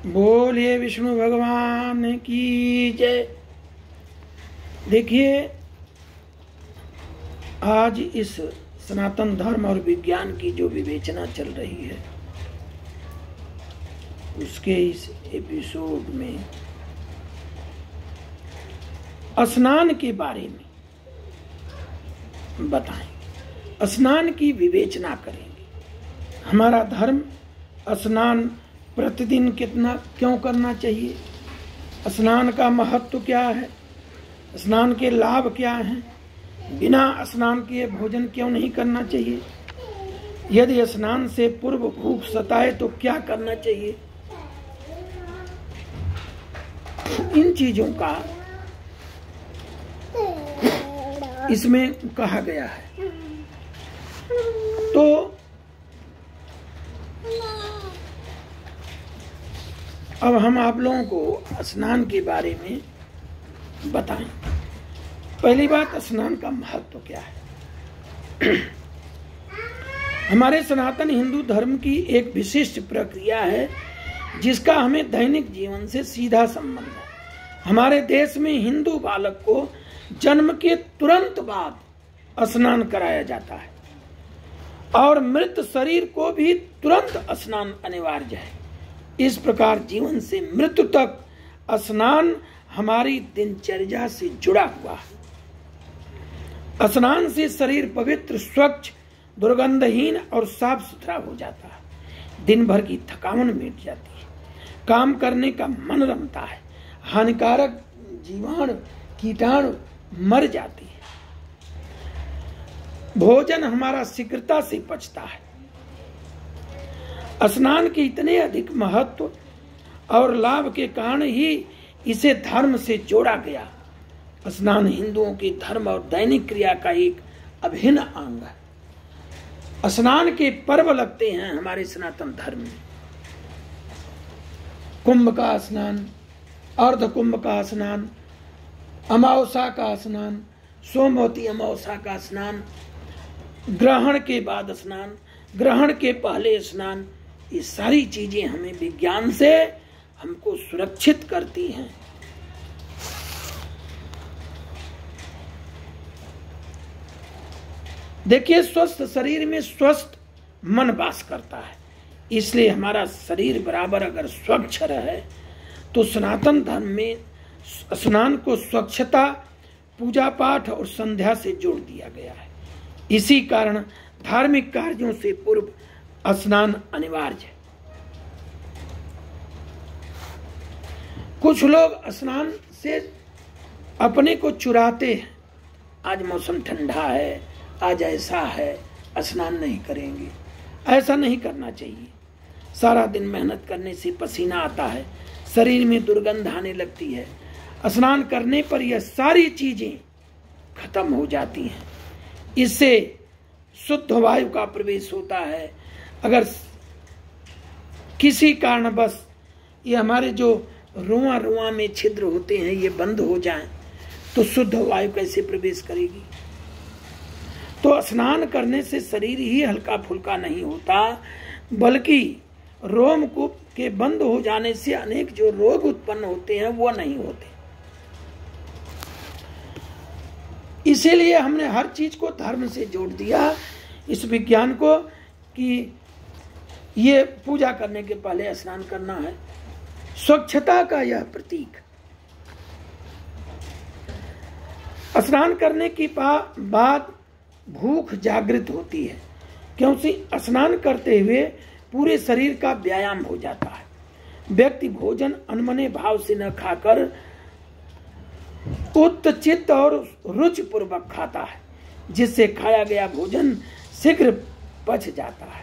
बोलिए विष्णु भगवान की जय। देखिए, आज इस सनातन धर्म और विज्ञान की जो विवेचना चल रही है, उसके इस एपिसोड में स्नान के बारे में बताएं। स्नान की विवेचना करेंगे। हमारा धर्म स्नान प्रतिदिन कितना क्यों करना चाहिए, स्नान का महत्व क्या है, स्नान के लाभ क्या हैं, बिना स्नान किए भोजन क्यों नहीं करना चाहिए, यदि स्नान से पूर्व भूख सताए तो क्या करना चाहिए, इन चीजों का इसमें कहा गया है। तो अब हम आप लोगों को स्नान के बारे में बताएं। पहली बात, स्नान का महत्व क्या है। हमारे सनातन हिंदू धर्म की एक विशिष्ट प्रक्रिया है जिसका हमें दैनिक जीवन से सीधा संबंध है। हमारे देश में हिंदू बालक को जन्म के तुरंत बाद स्नान कराया जाता है और मृत शरीर को भी तुरंत स्नान अनिवार्य है। इस प्रकार जीवन से मृत्यु तक स्नान हमारी दिनचर्या से जुड़ा हुआ है। स्नान से शरीर पवित्र, स्वच्छ, दुर्गंधहीन और साफ सुथरा हो जाता है। दिन भर की थकान मिट जाती है, काम करने का मन रमता है, हानिकारक जीवाणु कीटाणु मर जाती है, भोजन हमारा शीघ्रता से पचता है। स्नान के इतने अधिक महत्व और लाभ के कारण ही इसे धर्म से जोड़ा गया। स्नान हिंदुओं के धर्म और दैनिक क्रिया का एक अभिन्न अंग है। स्नान के पर्व लगते हैं हमारे सनातन धर्म में। कुंभ का स्नान, अर्ध कुंभ का स्नान, अमावस्या का स्नान, सोमवती अमावस्या का स्नान, ग्रहण के बाद स्नान, ग्रहण के पहले स्नान, ये सारी चीजें हमें विज्ञान से हमको सुरक्षित करती हैं। देखिए, स्वस्थ शरीर में स्वस्थ मन वास करता है, इसलिए हमारा शरीर बराबर अगर स्वच्छ रहे तो सनातन धर्म में स्नान को स्वच्छता, पूजा पाठ और संध्या से जोड़ दिया गया है। इसी कारण धार्मिक कार्यों से पूर्व स्नान अनिवार्य है। कुछ लोग स्नान से अपने को चुराते हैं। आज मौसम ठंडा है, आज ऐसा है, स्नान नहीं करेंगे। ऐसा नहीं करना चाहिए। सारा दिन मेहनत करने से पसीना आता है, शरीर में दुर्गंध आने लगती है। स्नान करने पर यह सारी चीजें खत्म हो जाती हैं। इससे शुद्ध वायु का प्रवेश होता है। अगर किसी कारणवश ये हमारे जो रुआ रुआ में छिद्र होते हैं ये बंद हो जाएं तो शुद्ध वायु कैसे प्रवेश करेगी। तो स्नान करने से शरीर ही हल्का फुल्का नहीं होता, बल्कि रोमकूप के बंद हो जाने से अनेक जो रोग उत्पन्न होते हैं वो नहीं होते। इसीलिए हमने हर चीज को धर्म से जोड़ दिया, इस विज्ञान को, कि ये पूजा करने के पहले स्नान करना है। स्वच्छता का यह प्रतीक। स्नान करने की बाद भूख जागृत होती है, क्योंकि स्नान करते हुए पूरे शरीर का व्यायाम हो जाता है। व्यक्ति भोजन अनमने भाव से न खाकर उत्चित और रुचि पूर्वक खाता है, जिससे खाया गया भोजन शीघ्र पच जाता है।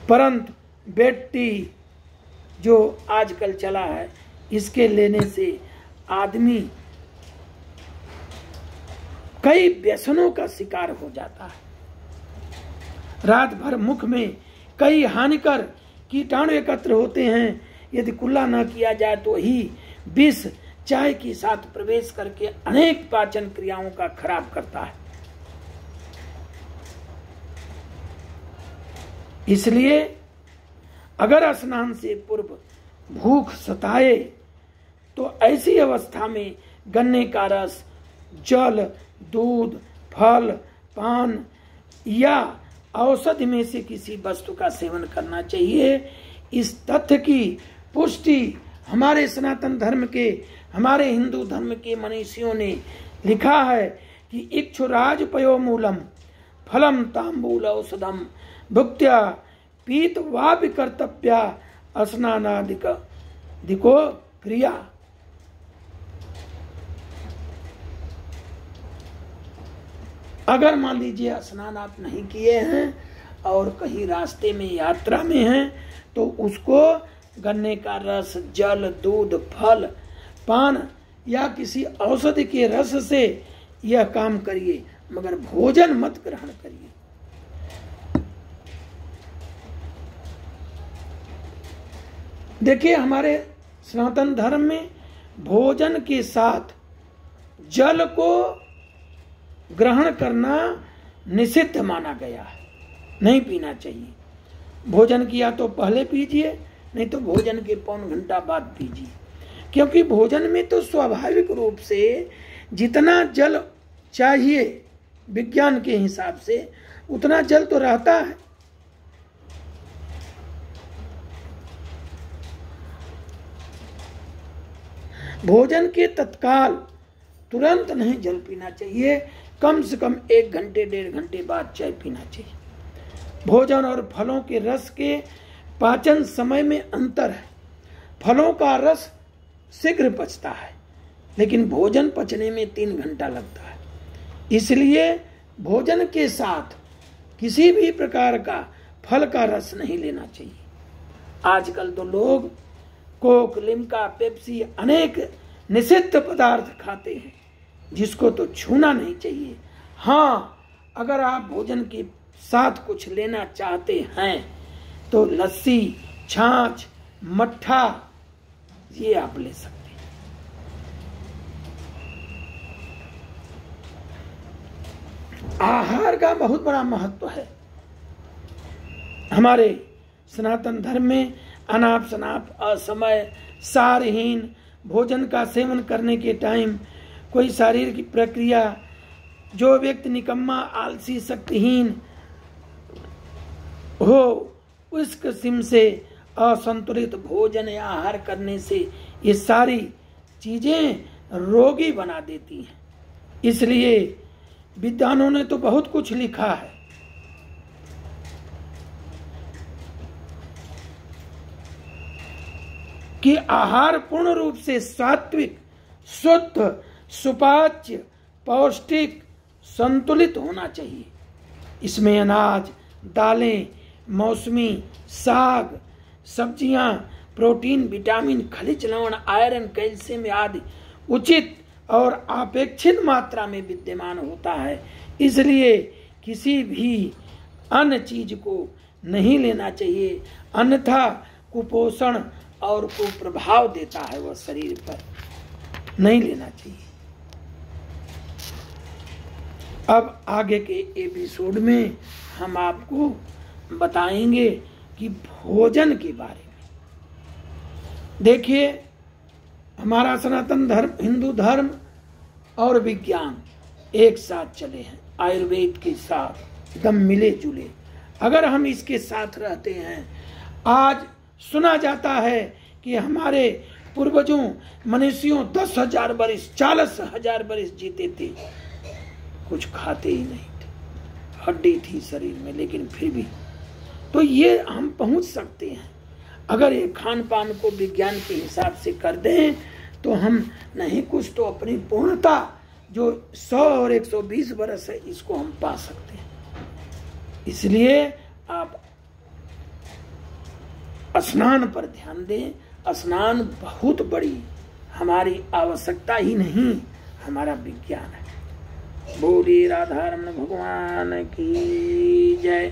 परंतु बेड टी जो आजकल चला है, इसके लेने से आदमी कई व्यसनों का शिकार हो जाता है। रात भर मुख में कई हानिकर कीटाणु एकत्र होते हैं। यदि कुल्ला न किया जाए तो ही विष चाय के साथ प्रवेश करके अनेक पाचन क्रियाओं का खराब करता है। इसलिए अगर स्नान से पूर्व भूख सताए तो ऐसी अवस्था में गन्ने का रस, जल, दूध, फल, पान या औषधि में से किसी वस्तु का सेवन करना चाहिए। इस तथ्य की पुष्टि हमारे सनातन धर्म के, हमारे हिंदू धर्म के मनीषियों ने लिखा है कि इक्षुराज पयो मूलम फलम तांबूल औषधम भुक्त्या पीत वापि कर्तव्या स्नानादिको क्रिया। अगर मान लीजिए स्नान आप नहीं किए हैं और कहीं रास्ते में यात्रा में हैं तो उसको गन्ने का रस, जल, दूध, फल, पान या किसी औषधि के रस से यह काम करिए, मगर भोजन मत ग्रहण करिए। देखिए हमारे सनातन धर्म में भोजन के साथ जल को ग्रहण करना निषिद्ध माना गया है, नहीं पीना चाहिए। भोजन किया तो पहले पीजिए, नहीं तो भोजन के पौन घंटा बाद पीजिए, क्योंकि भोजन में तो स्वाभाविक रूप से जितना जल चाहिए विज्ञान के हिसाब से उतना जल तो रहता है। भोजन के तत्काल तुरंत नहीं जल पीना चाहिए, कम से कम 1 घंटे 1.5 घंटे बाद चाय पीना चाहिए। भोजन और फलों के रस के पाचन समय में अंतर है। फलों का रस शीघ्र पचता है, लेकिन भोजन पचने में 3 घंटा लगता है। इसलिए भोजन के साथ किसी भी प्रकार का फल का रस नहीं लेना चाहिए। आजकल तो लोग कोक, लिम्का, पेप्सी अनेक निषिद्ध पदार्थ खाते हैं, जिसको तो छूना नहीं चाहिए। हाँ, अगर आप भोजन के साथ कुछ लेना चाहते हैं तो लस्सी, छाछ, मट्ठा ये आप ले सकते हैं। आहार का बहुत बड़ा महत्व है। हमारे सनातन धर्म में अनाप शनाप, असमय, सारहीन भोजन का सेवन करने के टाइम कोई शारीरिक प्रक्रिया, जो व्यक्ति निकम्मा, आलसी, शक्तिहीन हो, उस किस्म से असंतुलित भोजन या आहार करने से ये सारी चीजें रोगी बना देती हैं। इसलिए विद्वानों ने तो बहुत कुछ लिखा है। कि आहार पूर्ण रूप से सात्विक, शुद्ध, सुपाच्य, पौष्टिक, संतुलित होना चाहिए। इसमें अनाज, दालें, मौसमी, साग, सब्जियां, प्रोटीन, विटामिन, खनिज लवण, आयरन, कैल्शियम आदि उचित और अपेक्षित मात्रा में विद्यमान होता है। इसलिए किसी भी अन्य चीज को नहीं लेना चाहिए, अन्यथा कुपोषण और कुप्रभाव देता है वह शरीर पर, नहीं लेना चाहिए। अब आगे के एपिसोड में हम आपको बताएंगे कि भोजन के बारे में। देखिए, हमारा सनातन धर्म, हिंदू धर्म और विज्ञान एक साथ चले हैं, आयुर्वेद के साथ एकदम मिले जुले। अगर हम इसके साथ रहते हैं, आज सुना जाता है कि हमारे पूर्वजों, मनुष्यों 10,000 वर्ष, 40,000 वर्ष जीते थे, कुछ खाते ही नहीं थे, हड्डी थी शरीर में, लेकिन फिर भी तो ये हम पहुंच सकते हैं। अगर ये खान पान को विज्ञान के हिसाब से कर दें तो हम नहीं कुछ तो अपनी पूर्णता जो 100 और 120 वर्ष है, इसको हम पा सकते हैं। इसलिए आप स्नान पर ध्यान दें। स्नान बहुत बड़ी हमारी आवश्यकता ही नहीं, हमारा विज्ञान है। बोलिए राधा रमण भगवान की जय।